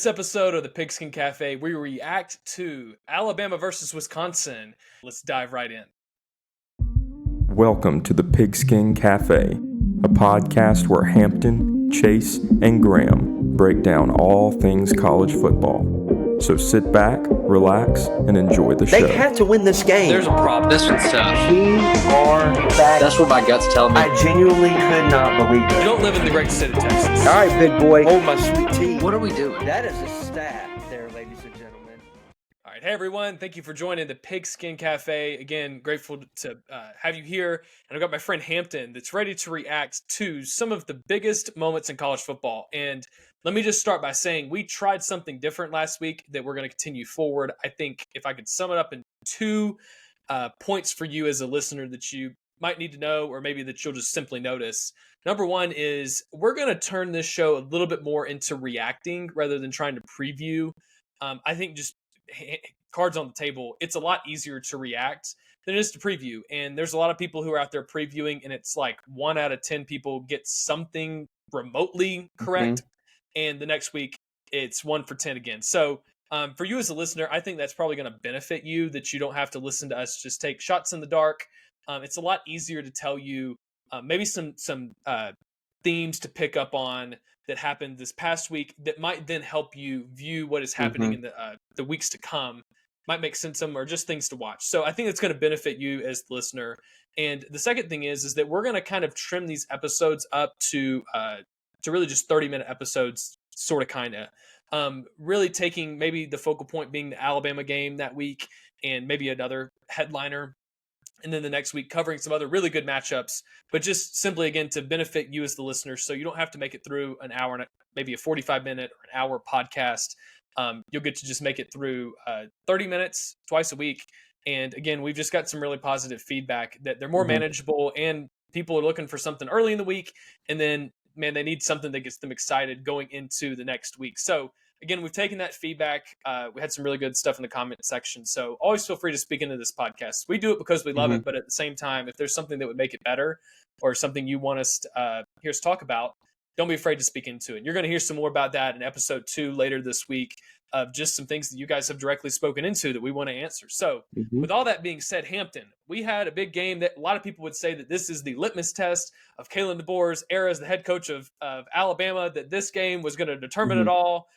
This episode of the Pigskin Cafe, we react to Alabama versus Wisconsin. Let's dive right in. Welcome to the Pigskin Cafe, a podcast where Hampton, Chase, and Graham break down all things college football. So sit back, relax, and enjoy the show. They have to win this game. There's a problem. This one's tough. We are back. That's what my gut's telling me. I genuinely could not believe You it. don't live in the great state of Texas. All right, big boy, hold my sweet tea. What are we doing? That is a stat there, ladies and gentlemen. All right, hey everyone. Thank you for joining the Pigskin Cafe. Again, grateful to have you here. And I've got my friend Hampton that's ready to react to some of the biggest moments in college football. And let me just start by saying we tried something different last week that we're going to continue forward. I think if I could sum it up in two points for you as a listener that you might need to know, or maybe that you'll just simply notice. Number one is we're going to turn this show a little bit more into reacting rather than trying to preview. I think just cards on the table, it's a lot easier to react than it is to preview. And there's a lot of people who are out there previewing, and it's like 1 out of 10 people get something remotely correct. And the next week, it's 1 for 10 again. So for you as a listener, I think that's probably going to benefit you, that you don't have to listen to us just take shots in the dark. It's a lot easier to tell you maybe some themes to pick up on that happened this past week that might then help you view what is happening in the weeks to come. Might make sense of them, or just things to watch. So I think it's going to benefit you as the listener. And the second thing is that we're going to kind of trim these episodes up to really just 30-minute episodes, sort of, kind of. Really taking maybe the focal point being the Alabama game that week and maybe another headliner. And then the next week covering some other really good matchups, but just simply, again, to benefit you as the listener. So you don't have to make it through an hour, and maybe a 45-minute or an hour podcast. You'll get to just make it through 30 minutes twice a week. And again, we've just got some really positive feedback that they're more manageable, and people are looking for something early in the week. And then, man, they need something that gets them excited going into the next week. So again, we've taken that feedback. We had some really good stuff in the comment section. So always feel free to speak into this podcast. We do it because we love it, but at the same time, if there's something that would make it better or something you want us to hear us talk about, don't be afraid to speak into it. You're going to hear some more about that in episode 2 later this week, of just some things that you guys have directly spoken into that we want to answer. So with all that being said, Hampton, we had a big game that a lot of people would say that this is the litmus test of Kalen DeBoer's era as the head coach of Alabama, that this game was going to determine it all.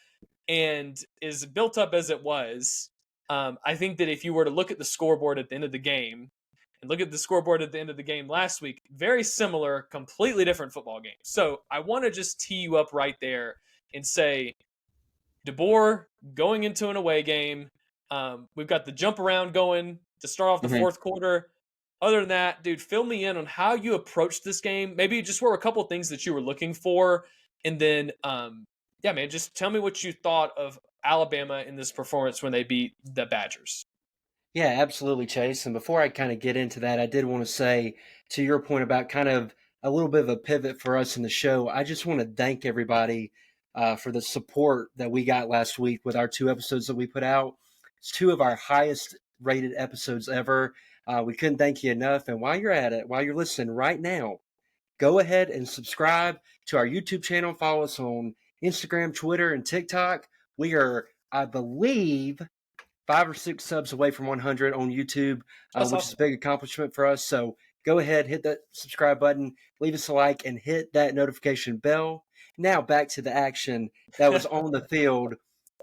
And as built up as it was, I think that if you were to look at the scoreboard at the end of the game and look at the scoreboard at the end of the game last week, very similar, completely different football games. So I want to just tee you up right there and say, DeBoer going into an away game. We've got the jump around going to start off the fourth quarter. Other than that, dude, fill me in on how you approached this game. Maybe just were a couple of things that you were looking for. And then, yeah, man, just tell me what you thought of Alabama in this performance when they beat the Badgers. Yeah, absolutely, Chase. And before I kind of get into that, I did want to say, to your point about kind of a little bit of a pivot for us in the show, I just want to thank everybody for the support that we got last week with our 2 episodes that we put out. It's 2 of our highest rated episodes ever. We couldn't thank you enough. And while you're at it, while you're listening right now, go ahead and subscribe to our YouTube channel. Follow us on Instagram, Twitter, and TikTok. We are, I believe, 5 or 6 subs away from 100 on YouTube, which is a big accomplishment for us. So go ahead, hit that subscribe button, leave us a like, and hit that notification bell. Now back to the action that was on the field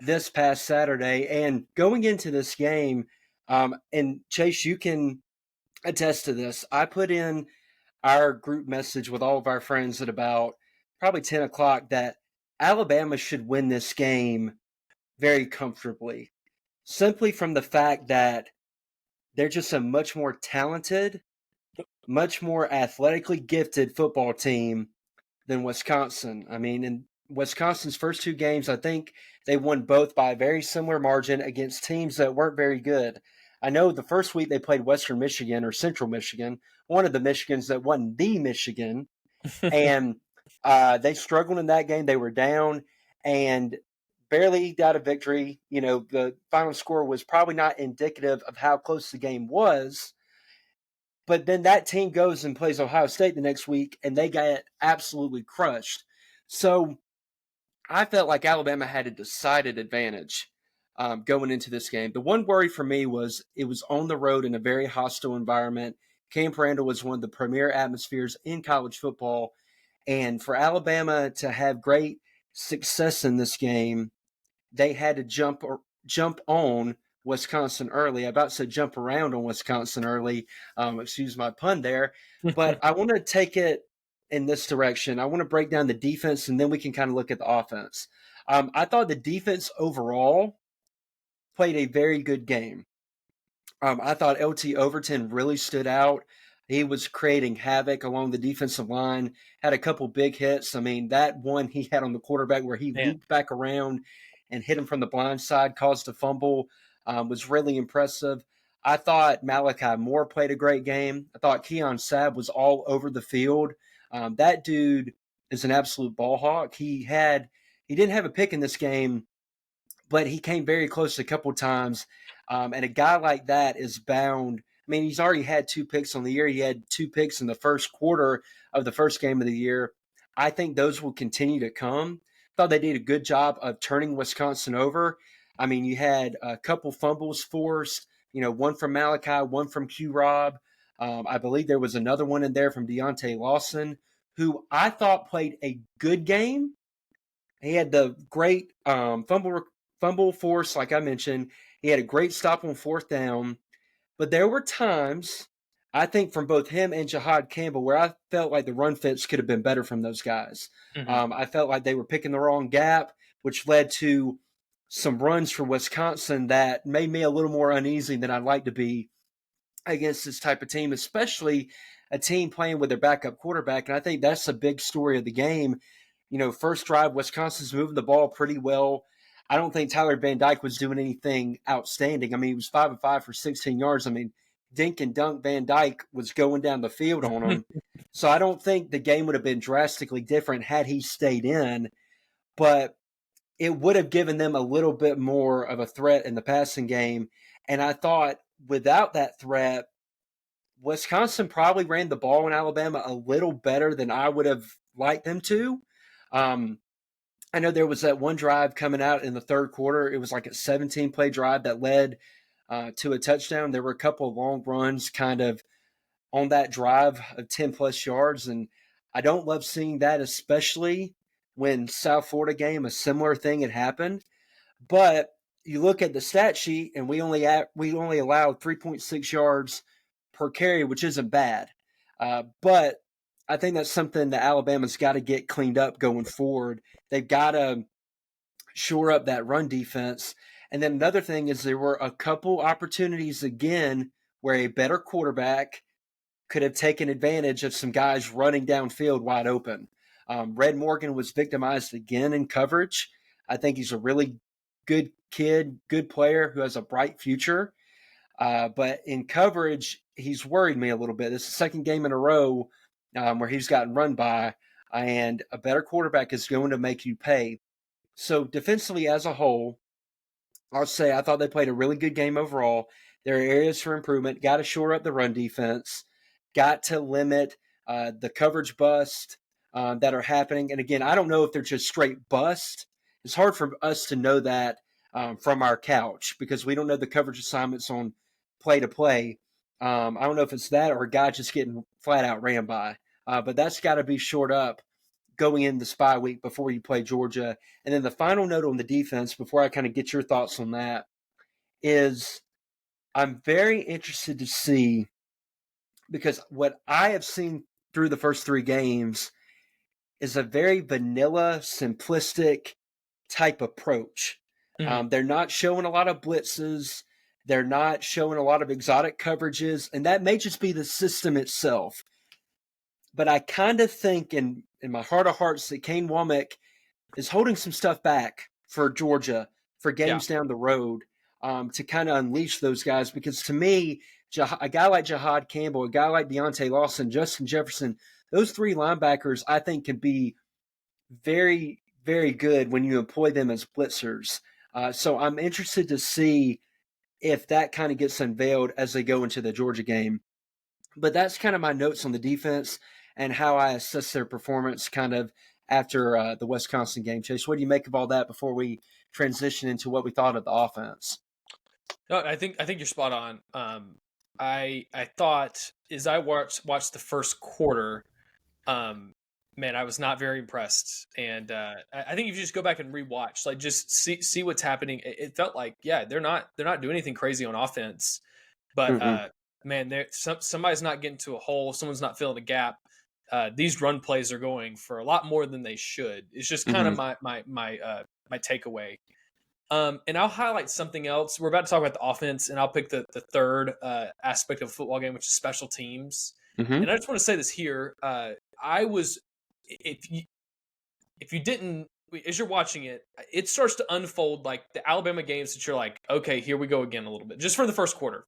this past Saturday. And going into this game, and Chase, you can attest to this, I put in our group message with all of our friends at about probably 10 o'clock that Alabama should win this game very comfortably, simply from the fact that they're just a much more talented, much more athletically gifted football team than Wisconsin. I mean, in Wisconsin's first 2 games, I think they won both by a very similar margin against teams that weren't very good. I know the first week they played Western Michigan or Central Michigan, one of the Michigans that wasn't the Michigan, and they struggled in that game. They were down and barely eked out a victory. You know, the final score was probably not indicative of how close the game was. But then that team goes and plays Ohio State the next week, and they got absolutely crushed. So I felt like Alabama had a decided advantage going into this game. The one worry for me was it was on the road in a very hostile environment. Camp Randall was one of the premier atmospheres in college football. And for Alabama to have great success in this game, they had to jump on Wisconsin early. I about to jump around on Wisconsin early. Excuse my pun there. But I want to take it in this direction. I want to break down the defense, and then we can kind of look at the offense. I thought the defense overall played a very good game. I thought LT Overton really stood out. He was creating havoc along the defensive line, had a couple big hits. I mean, that one he had on the quarterback where he looped back around and hit him from the blind side, caused a fumble, was really impressive. I thought Malachi Moore played a great game. I thought Keon Sabb was all over the field. That dude is an absolute ball hawk. He didn't have a pick in this game, but he came very close a couple times. And a guy like that is bound. I mean, he's already had 2 picks on the year. He had 2 picks in the first quarter of the first game of the year. I think those will continue to come. Thought they did a good job of turning Wisconsin over. I mean, you had a couple fumbles forced, one from Malachi, one from Q Rob. I believe there was another one in there from Deontay Lawson, who I thought played a good game. He had the great fumble force, like I mentioned. He had a great stop on 4th down. But there were times, I think, from both him and Jahad Campbell, where I felt like the run fits could have been better from those guys. Mm-hmm. I felt like they were picking the wrong gap, which led to some runs for Wisconsin that made me a little more uneasy than I'd like to be against this type of team, especially a team playing with their backup quarterback. And I think that's a big story of the game. First drive, Wisconsin's moving the ball pretty well. I don't think Tyler Van Dyke was doing anything outstanding. I mean, he was 5 of 5 for 16 yards. I mean, dink and dunk Van Dyke was going down the field on him. So I don't think the game would have been drastically different had he stayed in, but it would have given them a little bit more of a threat in the passing game. And I thought without that threat, Wisconsin probably ran the ball in Alabama a little better than I would have liked them to. I know there was that one drive coming out in the third quarter. It was like a 17-play drive that led to a touchdown. There were a couple of long runs kind of on that drive of 10-plus yards, and I don't love seeing that, especially when South Florida game, a similar thing had happened. But you look at the stat sheet, and we only allowed 3.6 yards per carry, which isn't bad. But I think that's something that Alabama's got to get cleaned up going forward. They've got to shore up that run defense. And then another thing is there were a couple opportunities again where a better quarterback could have taken advantage of some guys running downfield wide open. Red Morgan was victimized again in coverage. I think he's a really good kid, good player who has a bright future. But in coverage, he's worried me a little bit. This is the second game in a row where he's gotten run by, and a better quarterback is going to make you pay. So defensively as a whole, I'll say I thought they played a really good game overall. There are areas for improvement. Got to shore up the run defense. Got to limit the coverage bust that are happening. And again, I don't know if they're just straight bust. It's hard for us to know that from our couch because we don't know the coverage assignments on play to play. I don't know if it's that or a guy just getting flat out ran by. But that's got to be shored up going in the spy week before you play Georgia. And then the final note on the defense, before I kind of get your thoughts on that, is I'm very interested to see, because what I have seen through the first 3 games is a very vanilla, simplistic type approach. Mm-hmm. They're not showing a lot of blitzes. They're not showing a lot of exotic coverages. And that may just be the system itself. But I kind of think in my heart of hearts that Kane Womack is holding some stuff back for Georgia for games down the road to kind of unleash those guys. Because to me, a guy like Jahad Campbell, a guy like Deontay Lawson, Justin Jefferson, those 3 linebackers I think can be very, very good when you employ them as blitzers. So I'm interested to see if that kind of gets unveiled as they go into the Georgia game. But that's kind of my notes on the defense and how I assess their performance kind of after the Wisconsin game. Chase, what do you make of all that before we transition into what we thought of the offense? No, I think you're spot on. I thought as I watched the first quarter, man, I was not very impressed. And I think if you just go back and rewatch, like just see what's happening, it felt like they're not doing anything crazy on offense, but man, somebody's not getting to a hole, someone's not filling a gap. These run plays are going for a lot more than they should. It's just kind of my takeaway. And I'll highlight something else. We're about to talk about the offense, and I'll pick the third aspect of a football game, which is special teams. And I just want to say this here. I was, if you didn't, as you're watching it, it starts to unfold like the Alabama games that you're like, okay, here we go again a little bit. Just for the first quarter.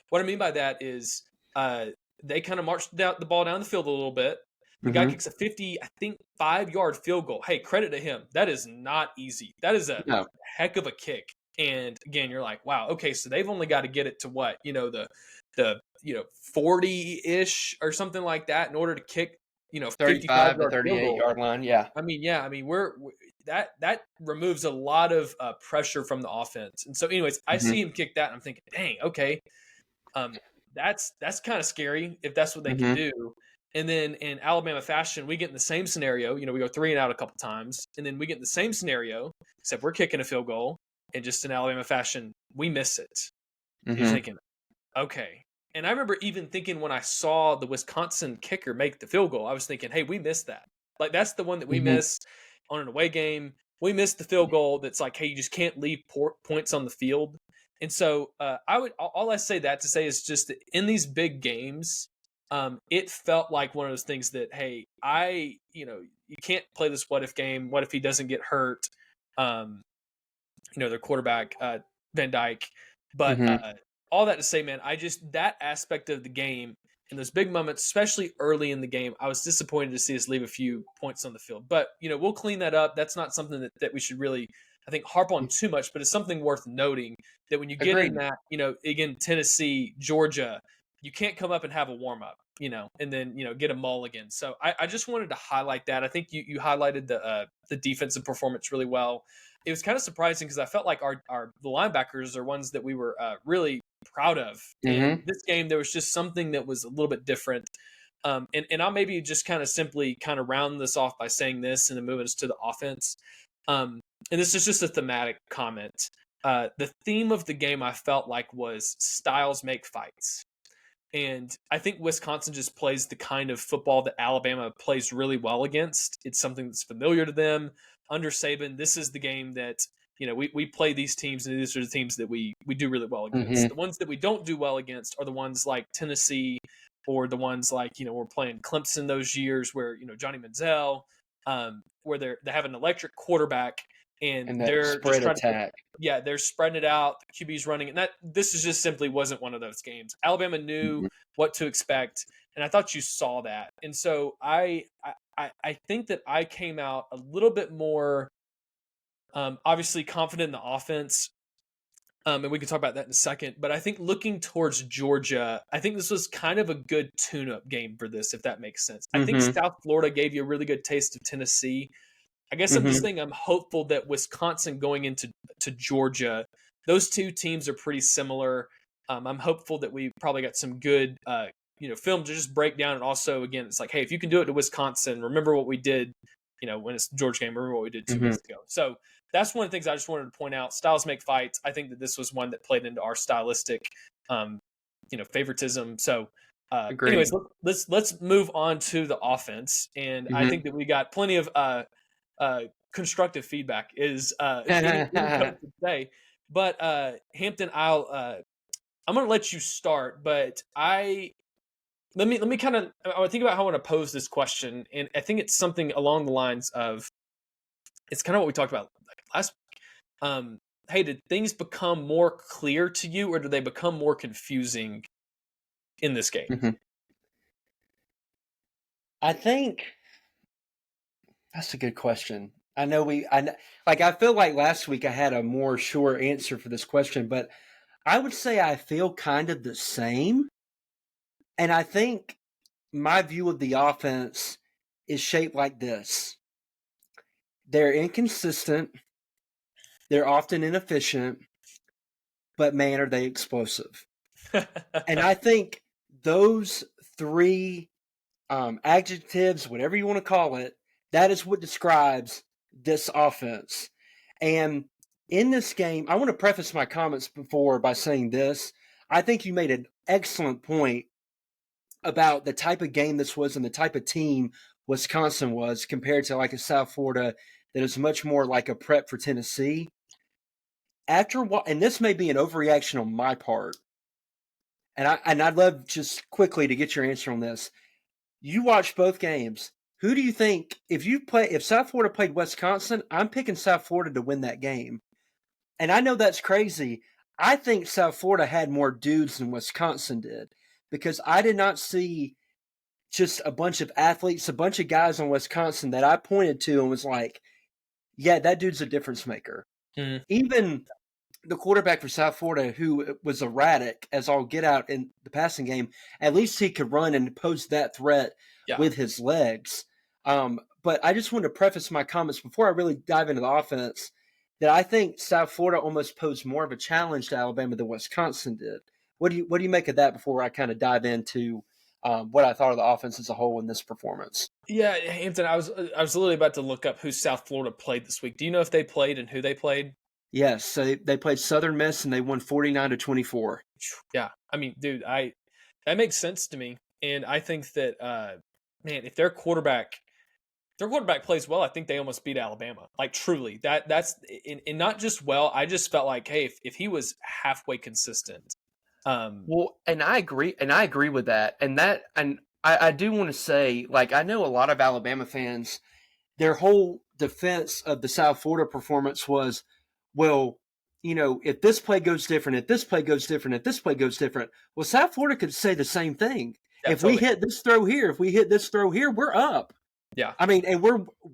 What I mean by that is they kind of marched the ball down the field a little bit. The guy kicks a 5-yard field goal. Hey, credit to him. That is not easy. That is a heck of a kick. And again, you're like, wow, okay, so they've only got to get it to what? The 40-ish or something like that in order to kick, 35 to 38-yard line. Yeah. I mean, we're that removes a lot of pressure from the offense. And so anyways, I see him kick that and I'm thinking, dang, okay. That's kind of scary if that's what they can do. And then in Alabama fashion, we get in the same scenario. We go 3 and out a couple times, and then we get in the same scenario, except we're kicking a field goal, and just in Alabama fashion, we miss it. You're thinking, okay. And I remember even thinking when I saw the Wisconsin kicker make the field goal, I was thinking, hey, we missed that. Like, that's the one that we missed on an away game. We missed the field goal that's like, hey, you just can't leave points on the field. And so all I say that to say is just that in these big games, it felt like one of those things that, hey, you can't play this what if game. What if he doesn't get hurt? Their quarterback, Van Dyke. But all that to say, man, that aspect of the game in those big moments, especially early in the game, I was disappointed to see us leave a few points on the field. But, we'll clean that up. That's not something that we should really, I think, harp on too much, but it's something worth noting that when you get in that, again, Tennessee, Georgia, you can't come up and have a warm up, and then, get a mulligan. So I just wanted to highlight that. I think you highlighted the defensive performance really well. It was kind of surprising because I felt like the linebackers are ones that we were really proud of. And this game, there was just something that was a little bit different. And I'll maybe just kind of simply kind of round this off by saying this and then moving us to the offense. And this is just a thematic comment. The theme of the game I felt like was styles make fights. And I think Wisconsin just plays the kind of football that Alabama plays really well against. It's something that's familiar to them. Under Saban, this is the game that, we play these teams, and these are the teams that we do really well against. The ones that we don't do well against are the ones like Tennessee, or the ones like, we're playing Clemson those years where, Johnny Manziel, where they have an electric quarterback and they're spread attack. They're spreading it out. The QB's running, and this is just simply wasn't one of those games. Alabama knew what to expect, and I thought you saw that. And so I think that I came out a little bit more, obviously confident in the offense, and we can talk about that in a second. But I think looking towards Georgia, I think this was kind of a good tune-up game for this, if that makes sense. I think South Florida gave you a really good taste of Tennessee. I guess I'm just saying I'm hopeful that Wisconsin going into Georgia, those two teams are pretty similar. I'm hopeful that we probably got some good, film to just break down. And also, again, it's like, hey, if you can do it to Wisconsin, remember what we did, when it's the Georgia game, remember what we did 2 weeks ago. So that's one of the things I just wanted to point out. Styles make fights. I think that this was one that played into our stylistic, favoritism. So, anyways, let's move on to the offense. And I think that we got plenty of, constructive feedback is today. But Hampton, I'm going to let you start, but let me kind of think about how I want to pose this question, and I think it's something along the lines of, it's kind of what we talked about last week. Hey, did things become more clear to you, or did they become more confusing in this game? I think that's a good question. I feel like last week I had a more sure answer for this question, but I would say I feel kind of the same. And I think my view of the offense is shaped like this. They're inconsistent. They're often inefficient, but man, are they explosive. And I think those three adjectives, whatever you want to call it, that is what describes this offense. And in this game, I want to preface my comments before by saying this. I think you made an excellent point about the type of game this was and the type of team Wisconsin was compared to like a South Florida that is much more like a prep for Tennessee. And this may be an overreaction on my part, and I'd love just quickly to get your answer on this. You watched both games. Who do you think if South Florida played Wisconsin, I'm picking South Florida to win that game. And I know that's crazy. I think South Florida had more dudes than Wisconsin did because I did not see just a bunch of athletes, a bunch of guys on Wisconsin that I pointed to and was like, yeah, that dude's a difference maker. Mm. Even the quarterback for South Florida, who was erratic as all get out in the passing game, at least he could run and pose that threat with his legs. But I just want to preface my comments before I really dive into the offense that I think South Florida almost posed more of a challenge to Alabama than Wisconsin did. What do you make of that before I kind of dive into what I thought of the offense as a whole in this performance? Yeah, Hampton, I was literally about to look up who South Florida played this week. Do you know if they played and who they played? Yes, so they played Southern Miss and they won 49-24. Yeah, I mean, dude, that makes sense to me, and I think that man, if their quarterback plays well, I think they almost beat Alabama. Like truly, that's and not just well. I just felt like, hey, if he was halfway consistent. Well, and I agree with that, and I do want to say, like, I know a lot of Alabama fans, their whole defense of the South Florida performance was, well, you know, if this play goes different, if this play goes different, if this play goes different. Well, South Florida could say the same thing. Yeah, if we hit this throw here, if we hit this throw here, we're up. Yeah. I mean, and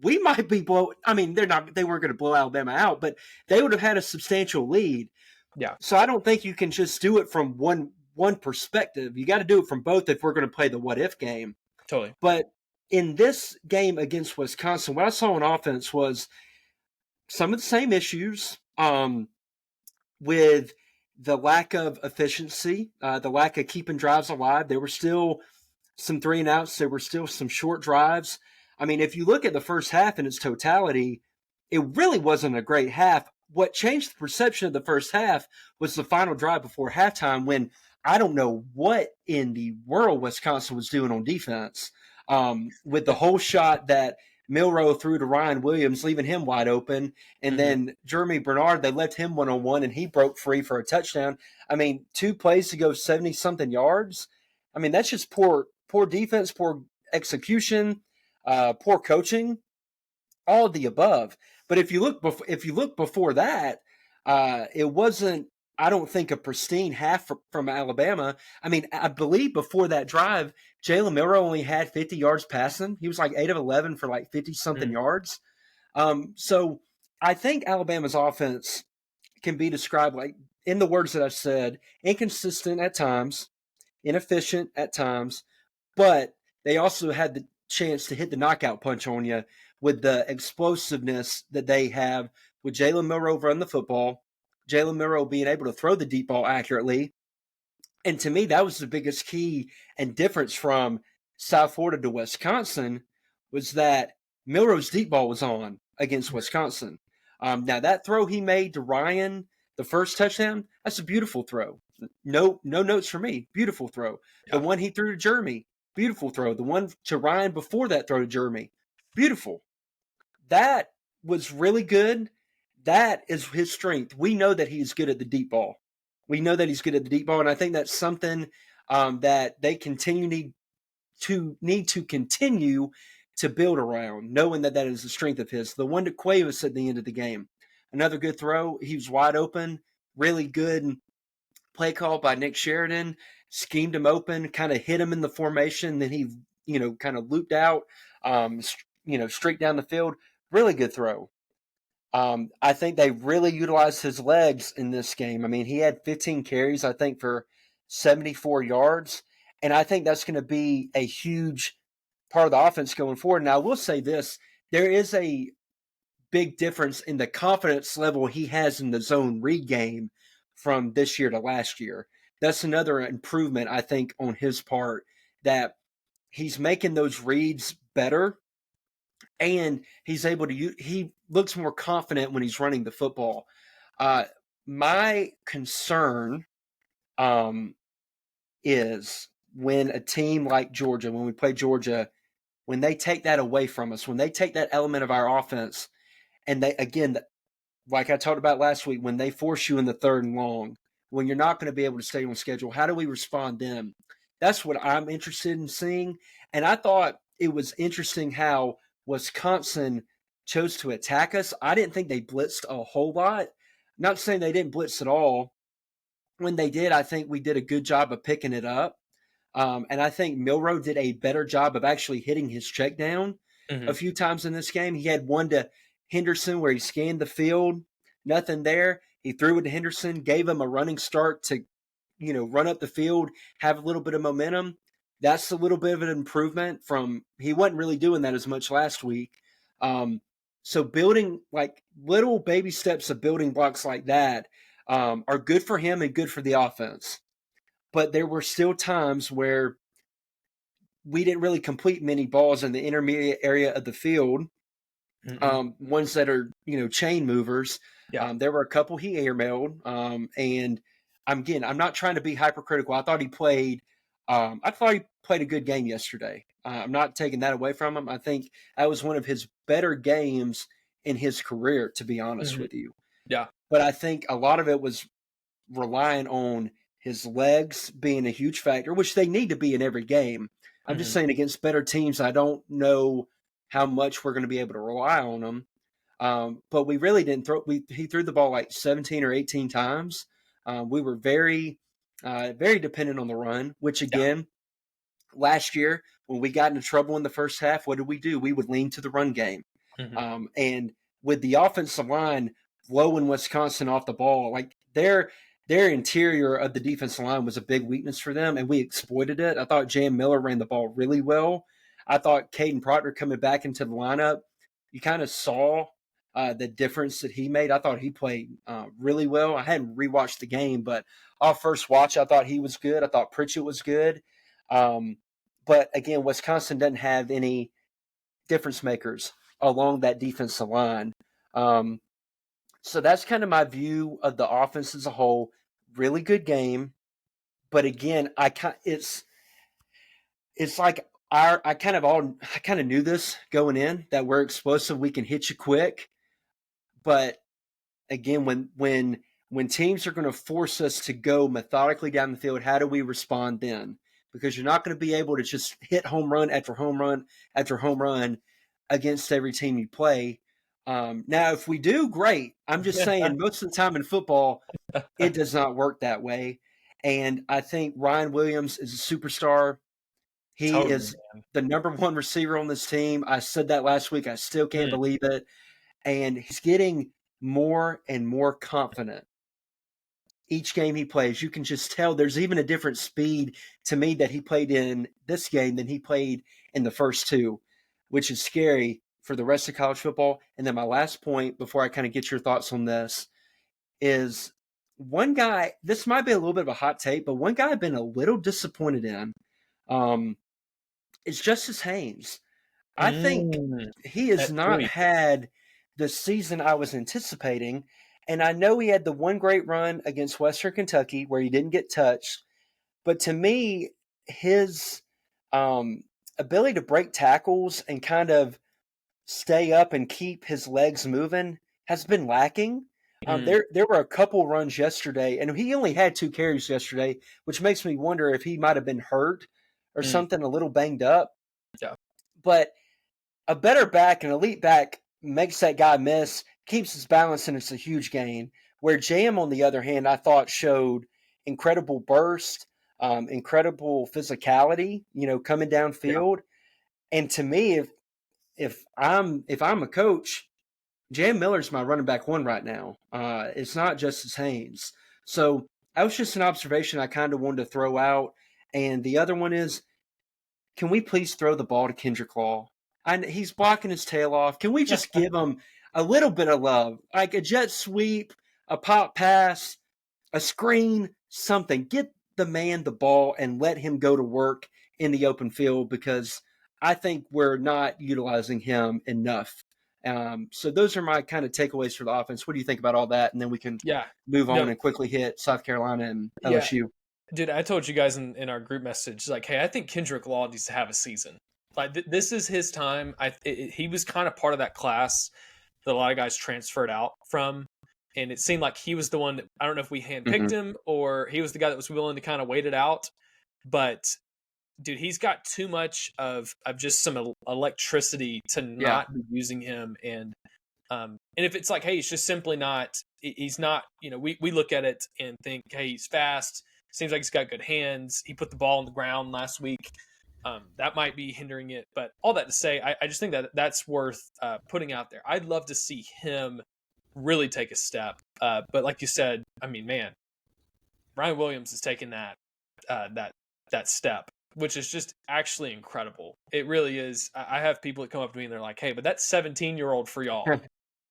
we might be I mean, they weren't going to blow Alabama out, but they would have had a substantial lead. Yeah. So I don't think you can just do it from one perspective. You got to do it from both if we're going to play the what if game. Totally. But in this game against Wisconsin, what I saw on offense was some of the same issues with the lack of efficiency, the lack of keeping drives alive. There were still some 3-and-outs. There were still some short drives. I mean, if you look at the first half in its totality, it really wasn't a great half. What changed the perception of the first half was the final drive before halftime when I don't know what in the world Wisconsin was doing on defense with the whole shot that Milroe threw to Ryan Williams, leaving him wide open. And then Jeremy Bernard, they left him one-on-one, and he broke free for a touchdown. I mean, 2 plays to go 70-something yards. I mean, that's just poor defense, poor execution, poor coaching, all of the above. But if you look before that, it wasn't, I don't think, a pristine half from Alabama. I mean, I believe before that drive, Jalen Milroe only had 50 yards passing. He was like 8 of 11 for like 50-something yards. So I think Alabama's offense can be described like, in the words that I've said, inconsistent at times, inefficient at times, but they also had the chance to hit the knockout punch on you with the explosiveness that they have with Jalen Milroe running the football, Jalen Milroe being able to throw the deep ball accurately. And to me, that was the biggest key and difference from South Florida to Wisconsin was that Milroe's deep ball was on against Wisconsin. Now, that throw he made to Ryan, the first touchdown, that's a beautiful throw. No notes for me. Beautiful throw. Yeah. The one he threw to Jeremy, beautiful throw. The one to Ryan before that throw to Jeremy, beautiful. That was really good. That is his strength. We know that he's good at the deep ball. And I think that's something that they need to continue to build around, knowing that is the strength of his. The one to Cuevas at the end of the game, another good throw. He was wide open, really good play call by Nick Sheridan, schemed him open, kind of hit him in the formation. Then he, kind of looped out, straight down the field. Really good throw. I think they really utilized his legs in this game. I mean, he had 15 carries, I think, for 74 yards. And I think that's going to be a huge part of the offense going forward. And I will say this, there is a big difference in the confidence level he has in the zone read game from this year to last year. That's another improvement, I think, on his part, that he's making those reads better, and he's able to he looks more confident when he's running the football. My concern is when a team like Georgia, when we play Georgia, when they take that away from us, when they take that element of our offense, and they, again, like I talked about last week, when they force you in the third and long, when you're not going to be able to stay on schedule, how do we respond then? That's what I'm interested in seeing. And I thought it was interesting how Wisconsin chose to attack us. I didn't think they blitzed a whole lot. Not saying they didn't blitz at all. When they did, I think we did a good job of picking it up. And I think Milroe did a better job of actually hitting his check down a few times in this game. He had one to Henderson where he scanned the field, nothing there. He threw it to Henderson, gave him a running start to, run up the field, have a little bit of momentum. That's a little bit of an improvement from he wasn't really doing that as much last week. So building like little baby steps of building blocks like that are good for him and good for the offense. But there were still times where we didn't really complete many balls in the intermediate area of the field, ones that are, chain movers. Yeah. There were a couple he airmailed. And I'm not trying to be hypercritical. I thought he played a good game yesterday. I'm not taking that away from him. I think that was one of his better games in his career, to be honest with you. Yeah. But I think a lot of it was relying on his legs being a huge factor, which they need to be in every game. I'm just saying against better teams, I don't know how much we're going to be able to rely on them. But we really didn't he threw the ball like 17 or 18 times. We were very, very dependent on the run, which again, last year when we got into trouble in the first half, what did we do? We would lean to the run game. And with the offensive line blowing Wisconsin off the ball, like their interior of the defensive line was a big weakness for them, and we exploited it. I thought Jan Miller ran the ball really well. I thought Caden Proctor coming back into the lineup, you kind of saw the difference that he made. I thought he played really well. I hadn't rewatched the game, but off first watch, I thought he was good. I thought Pritchett was good. But again, Wisconsin doesn't have any difference makers along that defensive line. So that's kind of my view of the offense as a whole. Really good game, but again, it's like I kind of knew this going in, that we're explosive, we can hit you quick. But again, when teams are going to force us to go methodically down the field, how do we respond then? Because you're not going to be able to just hit home run after home run after home run against every team you play. Now, if we do, great. I'm just saying most of the time in football, it does not work that way. And I think Ryan Williams is a superstar. He is the number one receiver on this team. I said that last week. I still can't believe it. And he's getting more and more confident each game he plays. You can just tell there's even a different speed to me that he played in this game than he played in the first two, which is scary for the rest of college football. And then my last point before I kind of get your thoughts on this is one guy, this might be a little bit of a hot take, but one guy I've been a little disappointed in is Justice Haynes. I think he has not had the season I was anticipating. And I know he had the one great run against Western Kentucky where he didn't get touched. But to me, his ability to break tackles and kind of stay up and keep his legs moving has been lacking. There were a couple runs yesterday, and he only had 2 carries yesterday, which makes me wonder if he might have been hurt or something, a little banged up. Yeah. But a better back, an elite back, makes that guy miss, keeps his balance, and it's a huge gain. Where Jam, on the other hand, I thought showed incredible burst, incredible physicality, coming downfield. Yeah. And to me, if I'm a coach, Jam Miller's my running back one right now. It's not Justice Haynes. So that was just an observation I kind of wanted to throw out. And the other one is can we please throw the ball to Kendrick Law? He's blocking his tail off. Can we just give him a little bit of love, like a jet sweep, a pop pass, a screen, something? Get the man the ball and let him go to work in the open field, because I think we're not utilizing him enough. So those are my kind of takeaways for the offense. What do you think about all that? And then we can Yeah. move on No, and quickly hit South Carolina and yeah. LSU. Dude, I told you guys in our group message, like, hey, I think Kendrick Law needs to have a season. Like, this is his time. He was kind of part of that class that a lot of guys transferred out from. And it seemed like he was the one that, I don't know if we handpicked him or he was the guy that was willing to kind of wait it out. But, dude, he's got too much of just some electricity to not be using him. And if it's like, hey, it's just simply not, he's not, we look at it and think, hey, he's fast. Seems like he's got good hands. He put the ball on the ground last week. That might be hindering it. But all that to say, I just think that that's worth putting out there. I'd love to see him really take a step. But like you said, I mean, man, Ryan Williams has taken that step, which is just actually incredible. It really is. I have people that come up to me and they're like, hey, but that's 17-year-old for y'all.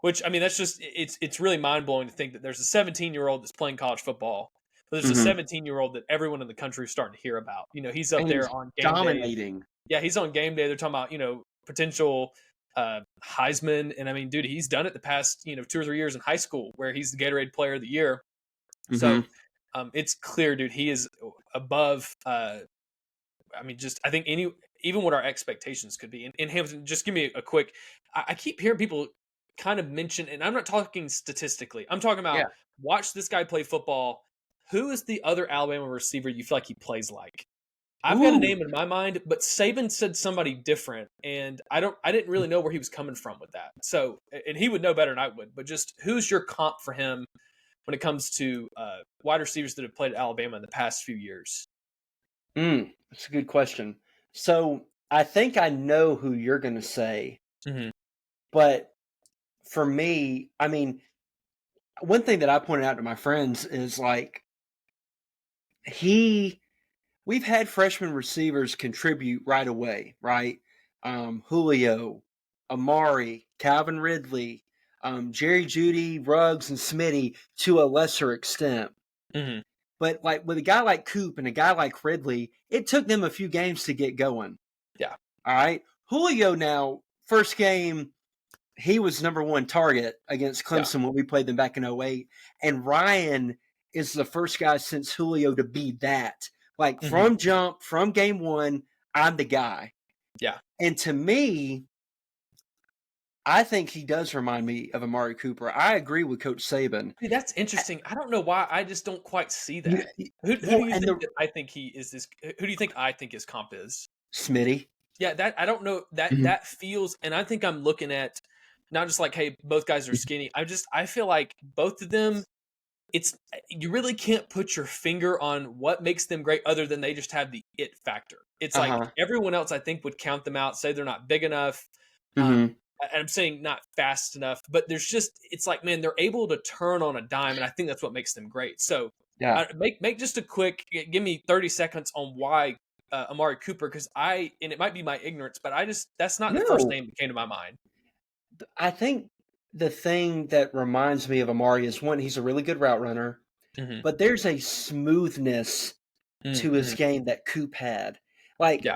Which, I mean, that's just, it's really mind-blowing to think that there's a 17-year-old that's playing college football. But there's a 17-year-old that everyone in the country is starting to hear about. He's up there on game dominating. day. Yeah, he's on game day. They're talking about, potential Heisman. And I mean, dude, he's done it the past, 2 or 3 years in high school where he's the Gatorade Player of the Year. So it's clear, dude, he is above, I think even what our expectations could be. And Hampton, just give me a quick, I keep hearing people kind of mention, and I'm not talking statistically. I'm talking about watch this guy play football. Who is the other Alabama receiver you feel like he plays like? I've got a name in my mind, but Saban said somebody different, and I didn't really know where he was coming from with that. So, and he would know better than I would, but just who's your comp for him when it comes to wide receivers that have played at Alabama in the past few years? That's a good question. So I think I know who you're going to say, but for me, I mean, one thing that I pointed out to my friends is like, we've had freshman receivers contribute right away, right? Julio, Amari, Calvin Ridley, Jerry Jeudy, Ruggs, and Smitty to a lesser extent. But like with a guy like Coop and a guy like Ridley, it took them a few games to get going. Yeah. All right. Julio now, first game, he was number one target against Clemson when we played them back in 2008. And Ryan is the first guy since Julio to be that. Like from jump, from game one, I'm the guy. Yeah. And to me, I think he does remind me of Amari Cooper. I agree with Coach Saban. Dude, that's interesting. I don't know why. I just don't quite see that. Who do you think that I think he is this? Who do you think I think his comp is? Smitty. Yeah, that I don't know. That feels, and I think I'm looking at not just like, hey, both guys are skinny. I feel like both of them, you really can't put your finger on what makes them great other than they just have the it factor. It's like everyone else I think would count them out, say they're not big enough. And I'm saying not fast enough, but it's like, man, they're able to turn on a dime, and I think that's what makes them great. So make just a quick, give me 30 seconds on why Amari Cooper, because and it might be my ignorance, but that's not the first name that came to my mind. I think the thing that reminds me of Amari is, one, he's a really good route runner, but there's a smoothness to his game that Coop had. Like,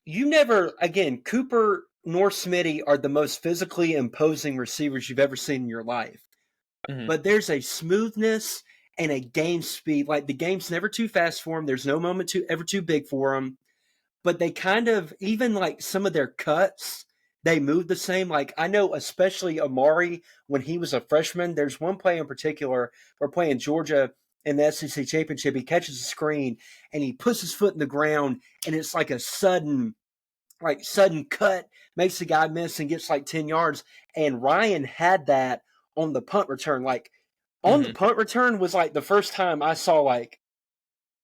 you never, again, Cooper nor Smitty are the most physically imposing receivers you've ever seen in your life. But there's a smoothness and a game speed. Like, the game's never too fast for him. There's no moment ever too big for him. But they kind of, even like some of their cuts, they move the same. Like, I know especially Amari, when he was a freshman, there's one play in particular, we're playing Georgia in the SEC championship. He catches a screen and he puts his foot in the ground, and it's like a sudden cut, makes the guy miss and gets like 10 yards. And Ryan had that on the punt return. Like, on the punt return was like the first time I saw, like,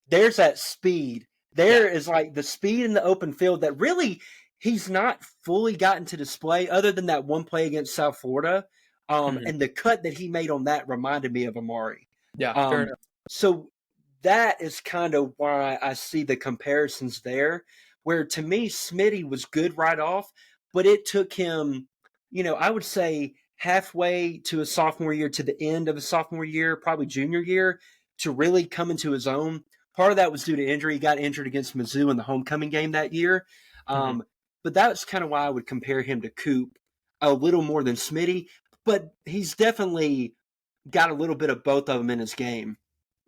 there's that speed. There is like the speed in the open field that really he's not fully gotten to display other than that one play against South Florida. And the cut that he made on that reminded me of Amari. Yeah, fair enough. So that is kind of why I see the comparisons there. where to me, Smitty was good right off, but it took him, I would say halfway to his sophomore year to the end of his sophomore year, probably junior year, to really come into his own. Part of that was due to injury. He got injured against Mizzou in the homecoming game that year. Mhm. But that's kind of why I would compare him to Coop a little more than Smitty. But he's definitely got a little bit of both of them in his game.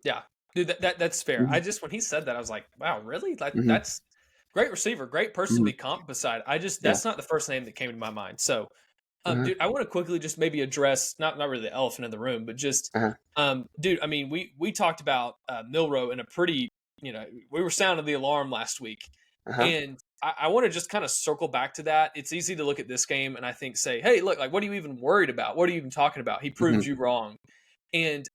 Yeah, dude, that's fair. Mhm. When he said that, I was like, wow, really? Like Mhm. that's great receiver, great person to Mhm. be comp beside. Yeah. That's not the first name that came to my mind. So, Uh-huh. dude, I want to quickly just maybe address not really the elephant in the room, but just, Uh-huh. dude. I mean, we talked about Milroe in a pretty, we were sounding the alarm last week, Uh-huh. and I want to just kind of circle back to that. It's easy to look at this game and I think say, hey, look, like, what are you even worried about? What are you even talking about? He proved Mhm. you wrong. And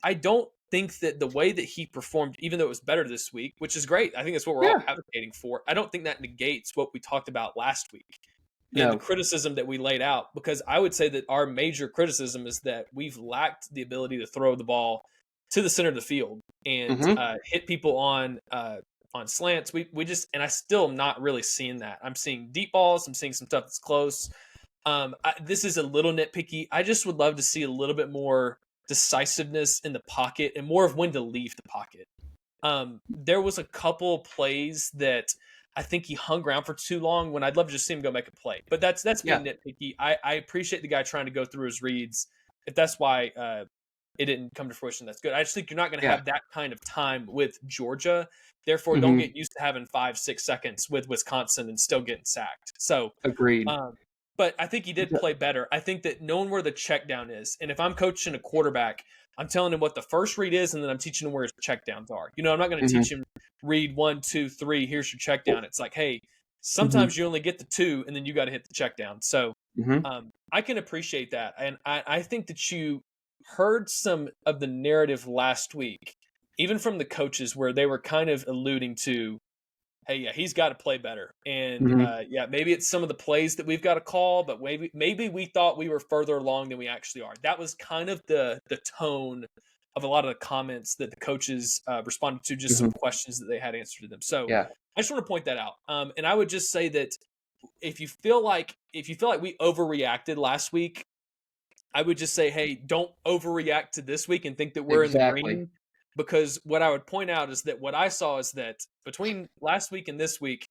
I don't think that the way that he performed, even though it was better this week, which is great, I think that's what we're all Yeah. advocating for. I don't think that negates what we talked about last week and the No. criticism that we laid out, because I would say that our major criticism is that we've lacked the ability to throw the ball to the center of the field and Mhm. hit people on slants. We just, and I still am not really seeing that. I'm seeing deep balls. I'm seeing some stuff that's close. This is a little nitpicky. I just would love to see a little bit more decisiveness in the pocket and more of when to leave the pocket. There was a couple plays that I think he hung around for too long when I'd love to just see him go make a play. But that's Yeah. being nitpicky. I appreciate the guy trying to go through his reads. If that's why it didn't come to fruition, that's good. I just think you're not going to Yeah. have that kind of time with Georgia. Therefore, don't Mhm. get used to having 5-6 seconds with Wisconsin and still getting sacked. So Agreed. but I think he did The- play better. I think that knowing where the check down is, and if I'm coaching a quarterback, I'm telling him what the first read is, and then I'm teaching him where his check downs are. I'm not going to Mhm. teach him read 1, 2, 3. Here's your check down. It's like, hey, Mhm. sometimes you only get the 2, and then you got to hit the check down. So Mhm. I can appreciate that, and I think that you heard some of the narrative last week, even from the coaches, where they were kind of alluding to, hey, yeah, he's got to play better. And Mhm. yeah, maybe it's some of the plays that we've got to call, but maybe we thought we were further along than we actually are. That was kind of the tone of a lot of the comments that the coaches responded to, just some Mhm. questions that they had answered to them. So Yeah. I just want to point that out. And I would just say that if you feel like we overreacted last week, I would just say, hey, don't overreact to this week and think that we're in the Exactly. green. Because what I would point out is that what I saw is that between last week and this week,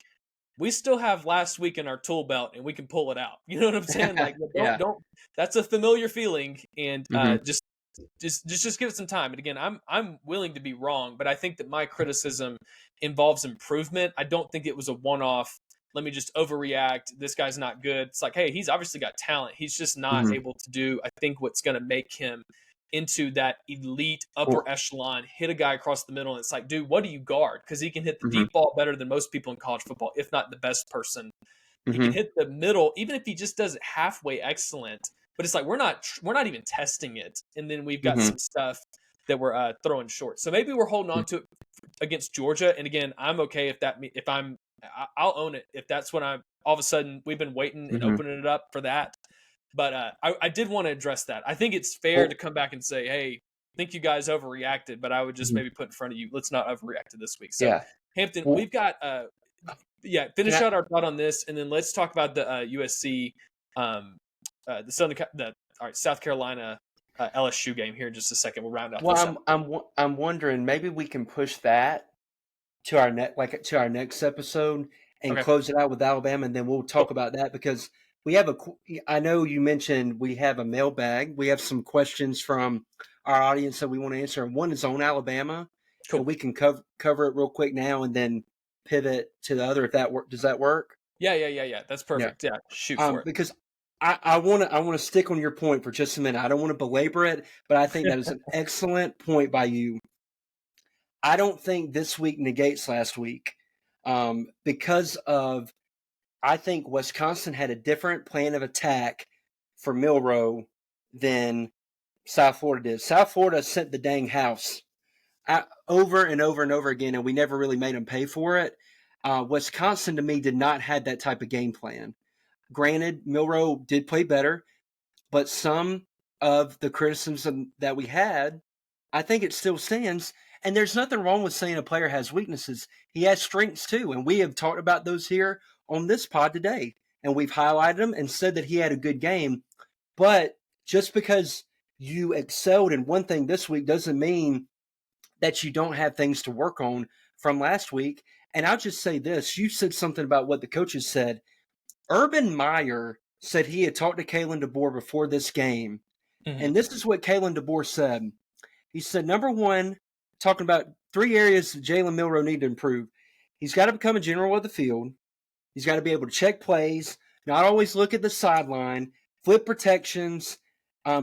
we still have last week in our tool belt and we can pull it out. You know what I'm saying? Like, Yeah. don't. That's a familiar feeling, and Mhm. just give it some time. And again, I'm willing to be wrong, but I think that my criticism involves improvement. I don't think it was a one-off. Let me just overreact. This guy's not good. It's like, hey, he's obviously got talent. He's just not Mhm. able to do, I think, what's going to make him into that elite upper Well, echelon, hit a guy across the middle. And it's like, dude, what do you guard? Because he can hit the mhm. deep ball better than most people in college football, if not the best person. He can Mhm. hit the middle, even if he just does it halfway excellent. But it's like we're not even testing it, and then we've got Mhm. some stuff that we're throwing short. So maybe we're holding on to it against Georgia. And again, I'm okay if I'll own it if that's when I'm all of a sudden we've been waiting and Mhm. opening it up for that. But I did want to address that. I think it's fair to Well, come back and say, hey, I think you guys overreacted, but I would just mhm. maybe put in front of you, let's not overreact to this week. So Yeah. Hampton, Well, we've got yeah, can finish I? out our thought on this, and then let's talk about the USC, the South Carolina LSU game here in just a second. We'll round out Well, this I'm wondering maybe we can push that to our to our next episode and Okay, close it out with Alabama, and then we'll talk cool. about that because we have I know you mentioned we have a mailbag. We have some questions from our audience that we want to answer, and one is on Alabama, and Cool. we can cover it real quick now, and then pivot to the other if that work. Does that work? Yeah. That's Yeah. perfect. Yeah, shoot for Because I want to stick on your point for just a minute. I don't want to belabor it, but I think that is an excellent point by you. I don't think this week negates last week because of I think Wisconsin had a different plan of attack for Milroe than South Florida did. South Florida sent the dang house over and over and over again, and we never really made them pay for it. Wisconsin, to me, did not have that type of game plan. Granted, Milroe did play better, but some of the criticism that we had I think it still stands. And there's nothing wrong with saying a player has weaknesses. He has strengths too. And we have talked about those here on this pod today. And we've highlighted them and said that he had a good game. But just because you excelled in one thing this week doesn't mean that you don't have things to work on from last week. And I'll just say this. You said something about what the coaches said. Urban Meyer said he had talked to Kalen DeBoer before this game. Mm-hmm. And this is what Kalen DeBoer said. He said, number one, talking about 3 areas that Jalen Milroe need to improve. He's got to become a general of the field. He's got to be able to check plays, not always look at the sideline, flip protections,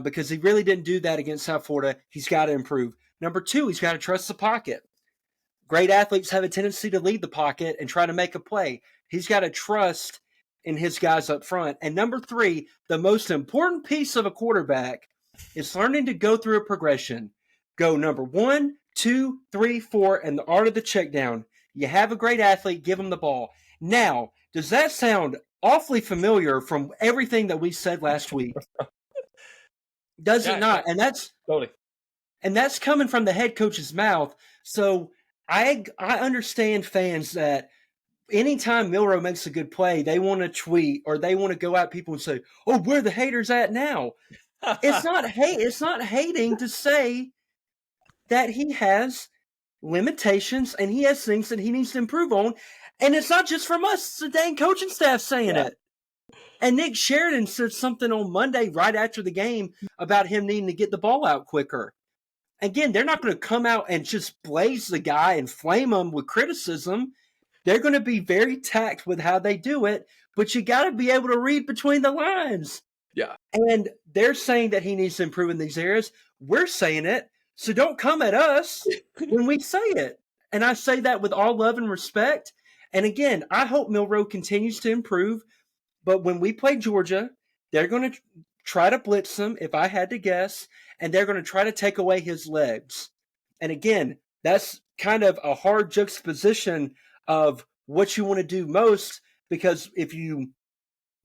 because he really didn't do that against South Florida. He's got to improve. Number two, he's got to trust the pocket. Great athletes have a tendency to leave the pocket and try to make a play. He's got to trust in his guys up front. And number three, the most important piece of a quarterback is learning to go through a progression. Go number 1, 2, 3, 4, and the art of the check down. You have a great athlete, give him the ball. Now, does that sound awfully familiar from everything that we said last week? Does it not? And that's totally. And that's coming from the head coach's mouth. So I understand fans that anytime Milroe makes a good play, they want to tweet or they want to go at people and say, "Oh, where are the haters at now?" It's not hate. It's not hating to say that he has limitations and he has things that he needs to improve on. And it's not just from us. It's the dang coaching staff saying it. And Nick Sheridan said something on Monday right after the game about him needing to get the ball out quicker. Again, they're not going to come out and just blaze the guy and flame him with criticism. They're going to be very tact with how they do it, but you got to be able to read between the lines. Yeah. And they're saying that he needs to improve in these areas. We're saying it. So don't come at us when we say it. And I say that with all love and respect. And again, I hope Milroe continues to improve. But when we play Georgia, they're going to try to blitz him, if I had to guess, and they're going to try to take away his legs. And again, that's kind of a hard juxtaposition of what you want to do most, because if you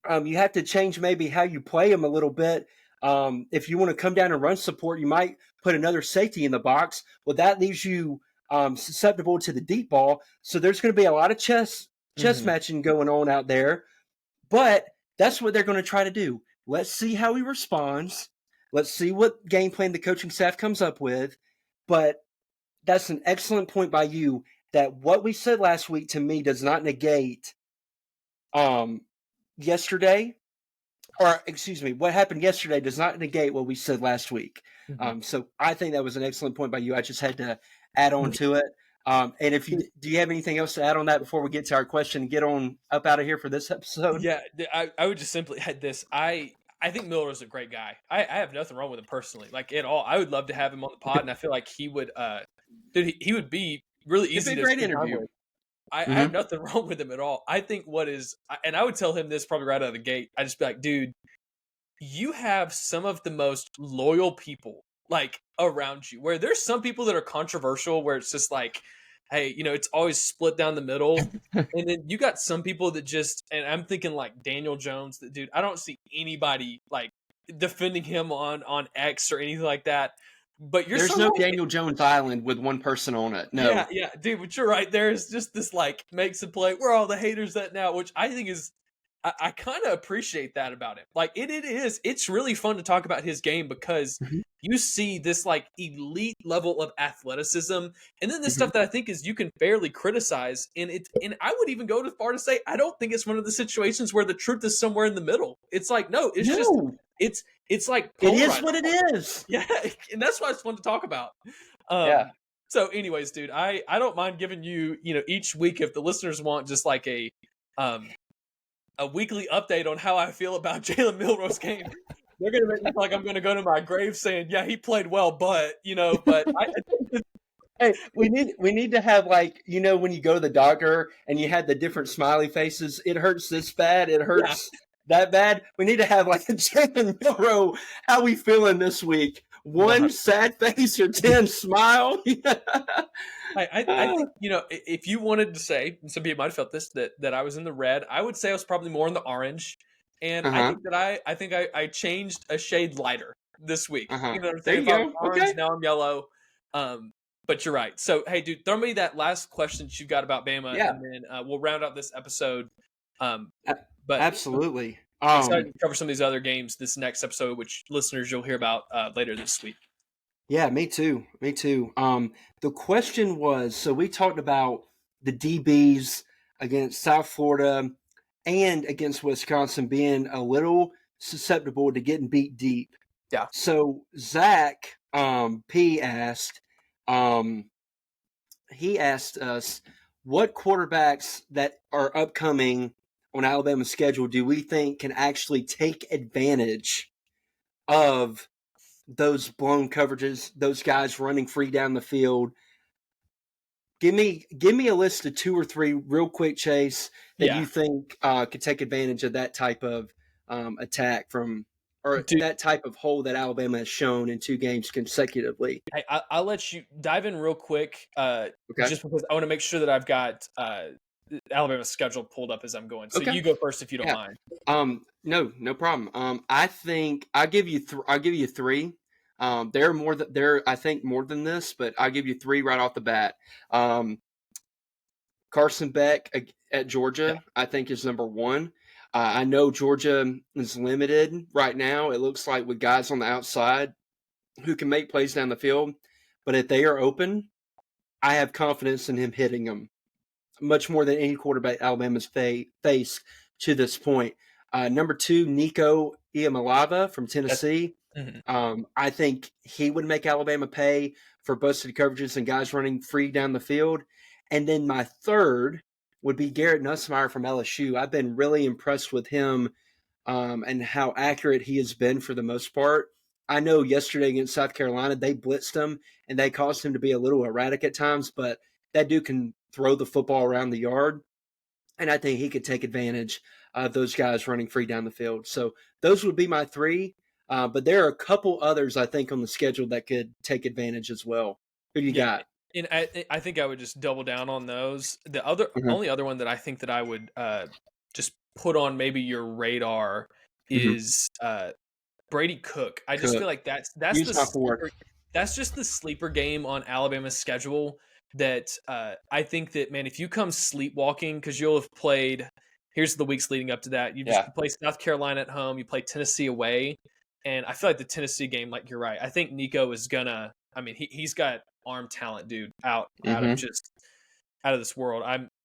have to change maybe how you play him a little bit. If you want to come down and run support, you might put another safety in the box. Well, that leaves you susceptible to the deep ball. So there's going to be a lot of chess matching going on out there. But that's what they're going to try to do. Let's see how he responds. Let's see what game plan the coaching staff comes up with. But that's an excellent point by you, that what we said last week to me does not negate yesterday. Or, excuse me, what happened yesterday does not negate what we said last week. So I think that was an excellent point by you. I just had to add on to it. And do you have anything else to add on that before we get to our question and get on up out of here for this episode? Yeah, I would just simply add this. I think Milroe's a great guy. I have nothing wrong with him personally, like at all. I would love to have him on the pod, and I feel like he would, he would be really easy. It'd be a great interview. I have nothing wrong with him at all. I think and I would tell him this probably right out of the gate. I'd just be like, dude, you have some of the most loyal people like around you, where there's some people that are controversial, where it's just like, hey, it's always split down the middle. And then you got some people that just, and I'm thinking like Daniel Jones, that dude, I don't see anybody like defending him on X or anything like that. But there's no Daniel Jones Island with one person on it. No. Yeah, dude, but you're right. There's just this like makes a play. Where are all the haters at now? Which I think is, I kind of appreciate that about him. Like it's really fun to talk about his game, because you see this like elite level of athleticism, and then this stuff that I think is you can fairly criticize. And I would even go as far to say, I don't think it's one of the situations where the truth is somewhere in the middle. It's like, no, it's just, it's like, it is what it is. Yeah. And that's why it's fun to talk about. So anyways, dude, I don't mind giving you, each week, if the listeners want just like a weekly update on how I feel about Jalen Milroe's game. They're going to make me feel like I'm going to go to my grave saying, yeah, he played well, but, hey, we need to have, like, when you go to the doctor and you had the different smiley faces, it hurts this bad, it hurts that bad. We need to have like a Jalen Milroe, how we feeling this week? 1 sad face or 10 smile? I think, if you wanted to say, and some people might have felt this, that I was in the red, I would say I was probably more in the orange. And I think that I changed a shade lighter this week. There you go. Orange, now I'm yellow. But you're right. So, hey, dude, throw me that last question that you've got about Bama, Yeah, and then we'll round out this episode. Um, a- but absolutely. excited to cover some of these other games this next episode, which listeners you'll hear about later this week. Yeah, me too. Me too. The question was, so we talked about the DBs against South Florida and against Wisconsin being a little susceptible to getting beat deep. Yeah. So Zach P asked, he asked us, what quarterbacks that are upcoming on Alabama's schedule do we think can actually take advantage of those blown coverages, those guys running free down the field? Give me a list of 2 or 3 real quick, Chase, that Yeah. you think could take advantage of that type of attack from, or Dude, that type of hole that Alabama has shown in 2 games consecutively. hey, I'll let you dive in real quick, Okay. just because I want to make sure that I've got Alabama's schedule pulled up as I'm going. So Okay. you go first if you don't Yeah. mind. No problem. I think I'll give you 3. They're more than I think more than this, but I'll give you 3 right off the bat. Carson Beck at Georgia, I think, is number 1. I know Georgia is limited right now. It looks like with guys on the outside who can make plays down the field, but if they are open, I have confidence in him hitting them much more than any quarterback Alabama's faced to this point. Number 2, Nico Iamaleava from Tennessee. I think he would make Alabama pay for busted coverages and guys running free down the field. And then my third would be Garrett Nussmeier from LSU. I've been really impressed with him and how accurate he has been for the most part. I know yesterday against South Carolina, they blitzed him and they caused him to be a little erratic at times, but that dude can throw the football around the yard. And I think he could take advantage of those guys running free down the field. So those would be my 3. But there are a couple others, I think, on the schedule that could take advantage as well. Who do you got? And I think I would just double down on those. The Mhm. only other one that I think that I would just put on maybe your radar Mhm. is Brady Cook. I just Cook. feel like that's Use the my 4. that's just the sleeper game on Alabama's schedule that I think that, man, if you come sleepwalking, because you'll have played, here's the weeks leading up to that. You just play South Carolina at home, you play Tennessee away. And I feel like the Tennessee game, like you're right. I think Nico is gonna, I mean, he's got arm talent, dude, out of just out of this world.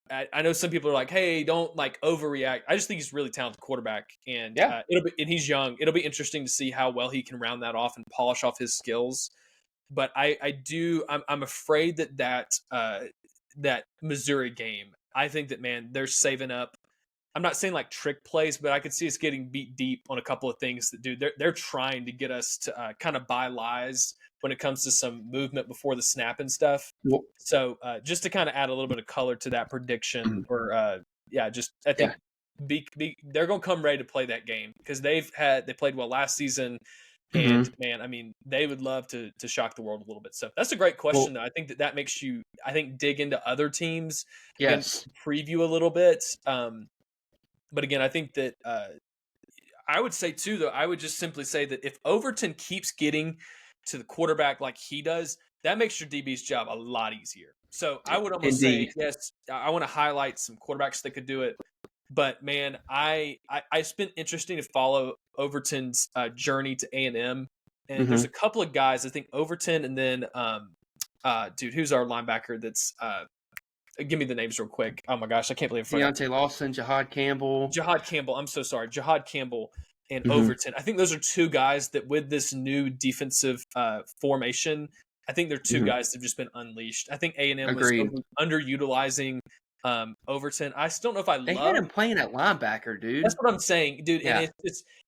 I know some people are like, hey, don't like overreact. I just think he's a really talented quarterback, and and he's young. It'll be interesting to see how well he can round that off and polish off his skills. But I'm afraid that Missouri game, I think that, man, they're saving up. I'm not saying like trick plays, but I could see us getting beat deep on a couple of things that, dude, they're trying to get us to kind of buy lies when it comes to some movement before the snap and stuff. Well, So just to kind of add a little bit of color to that prediction, or just I think they're gonna come ready to play that game because they played well last season, and man, I mean, they would love to shock the world a little bit. So that's a great question, though. I think that makes you, I think, dig into other teams, again, preview a little bit. But again, I think that I would say too, though, I would just simply say that if Overton keeps getting to the quarterback like he does, that makes your DB's job a lot easier. So I would almost say, yes, I want to highlight some quarterbacks that could do it. But man, it's been interesting to follow Overton's journey to A&M. And there's a couple of guys, I think Overton, and then dude, who's our linebacker that's give me the names real quick. Oh my gosh, I can't believe it. Deontay Lawson, Jahad Campbell. I'm so sorry. Jahad Campbell and Overton. I think those are 2 guys that, with this new defensive formation, I think they're 2 guys that have just been unleashed. I think A&M was underutilizing Overton. I still don't know if They had him playing at linebacker, dude. That's what I'm saying, dude. Yeah. And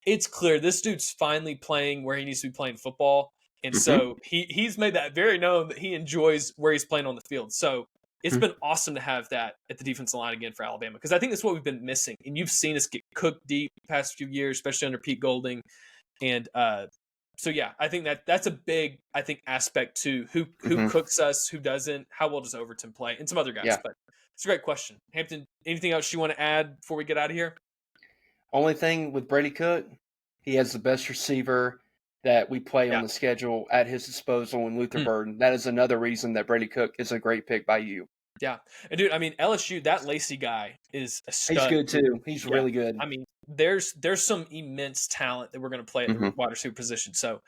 it's clear this dude's finally playing where he needs to be playing football. And so he's made that very known that he enjoys where he's playing on the field. So it's been awesome to have that at the defensive line again for Alabama, because I think that's what we've been missing. And you've seen us get cooked deep the past few years, especially under Pete Golding. And so, yeah, I think that's a big, I think, aspect to who cooks us, who doesn't, how well does Overton play, and some other guys. Yeah. But it's a great question. Hampton, anything else you want to add before we get out of here? Only thing with Brady Cook, he has the best receiver that we play on Yeah. the schedule at his disposal in Luther Mm. Burden. That is another reason that Brady Cook is a great pick by you. Yeah. And dude, I mean, LSU, that Lacey guy is a He's stud. good too. He's Yeah. really good. I mean, there's some immense talent that we're going to play at the wide receiver position. So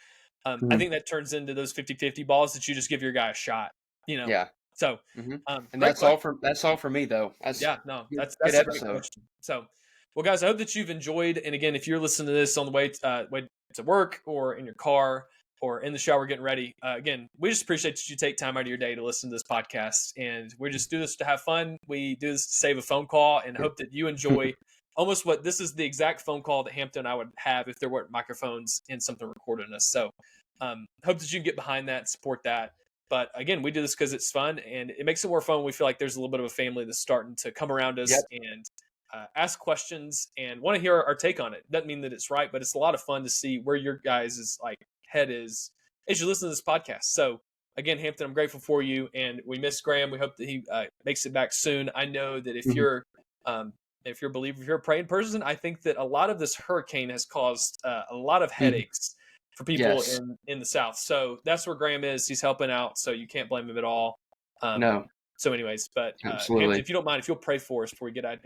I think that turns into those 50-50 balls that you just give your guy a shot, Yeah. So, And great that's all for me though. Yeah, no, that's good a great episode. question. So, well, guys, I hope that you've enjoyed. And again, if you're listening to this on the way to work or in your car or in the shower getting ready, again, we just appreciate that you take time out of your day to listen to this podcast. And we just do this to have fun. We do this to save a phone call and hope that you enjoy almost what this is the exact phone call that Hampton and I would have if there weren't microphones and something recording us. So, hope that you can get behind that, support that. But again, we do this because it's fun and it makes it more fun when we feel like there's a little bit of a family that's starting to come around us and ask questions and want to hear our take on it. Doesn't mean that it's right, but it's a lot of fun to see where your guys' head is as you listen to this podcast. So again, Hampton, I'm grateful for you, and we miss Graham. We hope that he makes it back soon. I know that if you're a believer, if you're a praying person, I think that a lot of this hurricane has caused a lot of headaches for people in the South. So that's where Graham is. He's helping out, so you can't blame him at all. No. So anyways, but Absolutely. Hampton, if you don't mind, if you'll pray for us before we get out.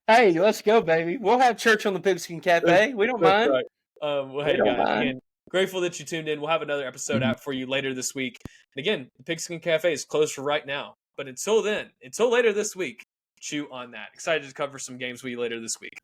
Hey, let's go, baby. We'll have church on the Pigskin Cafe. We don't mind. Right. Well, hey, guys, again, grateful that you tuned in. We'll have another episode out for you later this week. And again, the Pigskin Cafe is closed for right now. But until later this week, chew on that. Excited to cover some games with you later this week.